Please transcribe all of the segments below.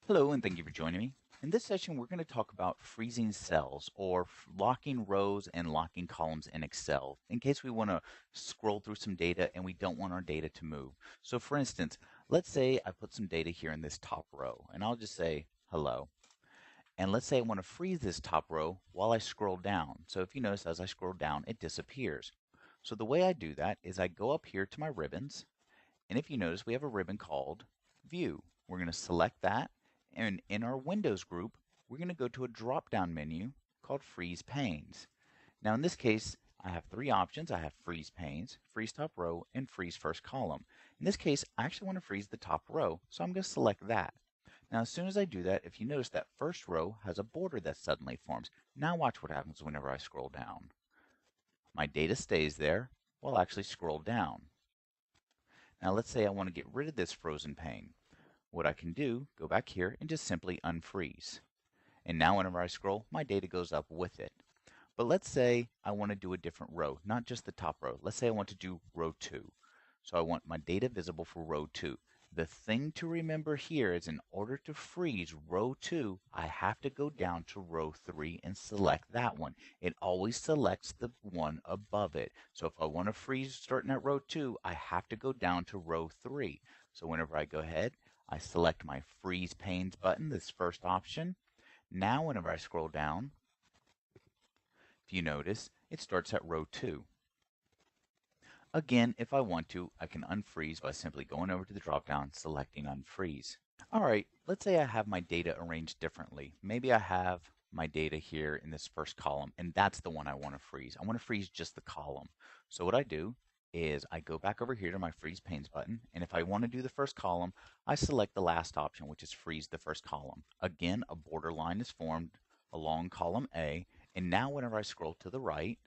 Hello, and thank you for joining me. In this session, we're going to talk about freezing cells or locking rows and locking columns in Excel in case we want to scroll through some data and we don't want our data to move. So for instance, let's say I put some data here in this top row, and I'll just say hello. And let's say I want to freeze this top row while I scroll down. So if you notice, as I scroll down, it disappears. So the way I do that is I go up here to my ribbons, and if you notice, we have a ribbon called View. We're going to select that, and in our Windows group, we're going to go to a drop-down menu called Freeze Panes. Now in this case, I have three options. I have Freeze Panes, Freeze Top Row, and Freeze First Column. In this case, I actually want to freeze the top row, so I'm going to select that. Now as soon as I do that, if you notice that first row has a border that suddenly forms. Now watch what happens whenever I scroll down. My data stays there while I actually scroll down. Now let's say I want to get rid of this frozen pane. What I can do, go back here and just simply unfreeze. And now whenever I scroll, my data goes up with it. But let's say I want to do a different row, not just the top row. Let's say I want to do row 2. So I want my data visible for row 2. The thing to remember here is in order to freeze row 2, I have to go down to row 3 and select that one. It always selects the one above it. So if I want to freeze starting at row 2, I have to go down to row 3. So whenever I go ahead, I select my Freeze Panes button, this first option. Now whenever I scroll down, if you notice, it starts at row 2. Again, if I want to, I can unfreeze by simply going over to the drop-down, selecting Unfreeze. Alright, let's say I have my data arranged differently. Maybe I have my data here in this first column, and that's the one I want to freeze. I want to freeze just the column. So what I do is I go back over here to my Freeze Panes button, and if I want to do the first column, I select the last option, which is Freeze the First Column. Again, a border line is formed along column A, and now whenever I scroll to the right,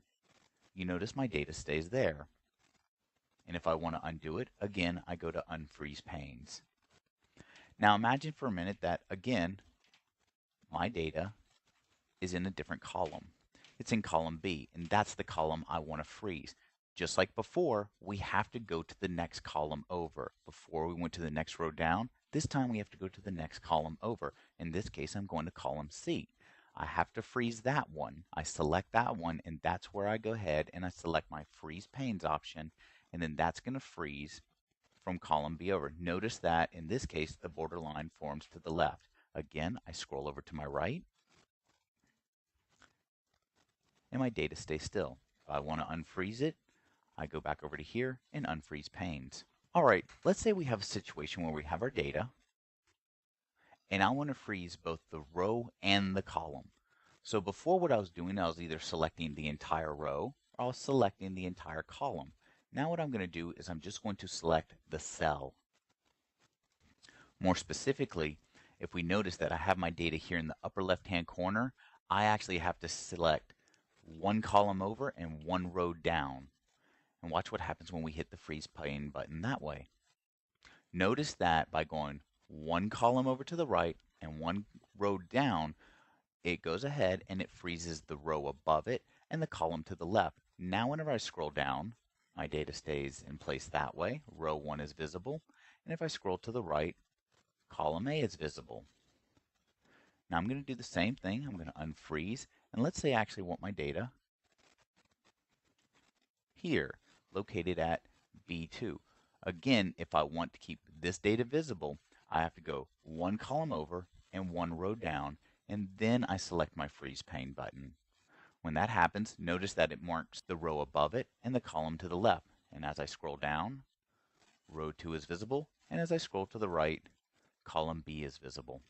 you notice my data stays there. And if I want to undo it, again, I go to Unfreeze Panes. Now imagine for a minute that, again, my data is in a different column. It's in column B, and that's the column I want to freeze. Just like before, we have to go to the next column over. Before we went to the next row down, this time we have to go to the next column over. In this case, I'm going to column C. I have to freeze that one. I select that one, and that's where I go ahead and I select my Freeze Panes option, and then that's going to freeze from column B over. Notice that in this case, the borderline forms to the left. Again, I scroll over to my right, and my data stays still. If I want to unfreeze it, I go back over to here and unfreeze panes. All right, let's say we have a situation where we have our data, and I want to freeze both the row and the column. So before what I was doing, I was either selecting the entire row or I was selecting the entire column. Now what I'm going to do is I'm just going to select the cell. More specifically, if we notice that I have my data here in the upper left-hand corner, I actually have to select one column over and one row down. And watch what happens when we hit the Freeze Pane button that way. Notice that by going one column over to the right and one row down, it goes ahead and it freezes the row above it and the column to the left. Now whenever I scroll down, my data stays in place that way. Row 1 is visible. And if I scroll to the right, column A is visible. Now I'm going to do the same thing. I'm going to unfreeze. And let's say I actually want my data here, located at B2. Again, if I want to keep this data visible, I have to go one column over and one row down, and then I select my Freeze Pane button. When that happens, notice that it marks the row above it and the column to the left. And as I scroll down, row 2 is visible, and as I scroll to the right, column B is visible.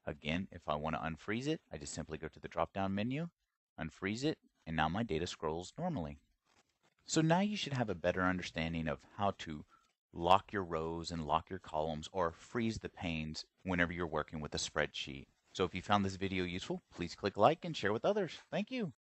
Again, if I want to unfreeze it, I just simply go to the drop-down menu, unfreeze it, and now my data scrolls normally. So now you should have a better understanding of how to lock your rows and lock your columns or freeze the panes whenever you're working with a spreadsheet. So if you found this video useful, please click like and share with others. Thank you.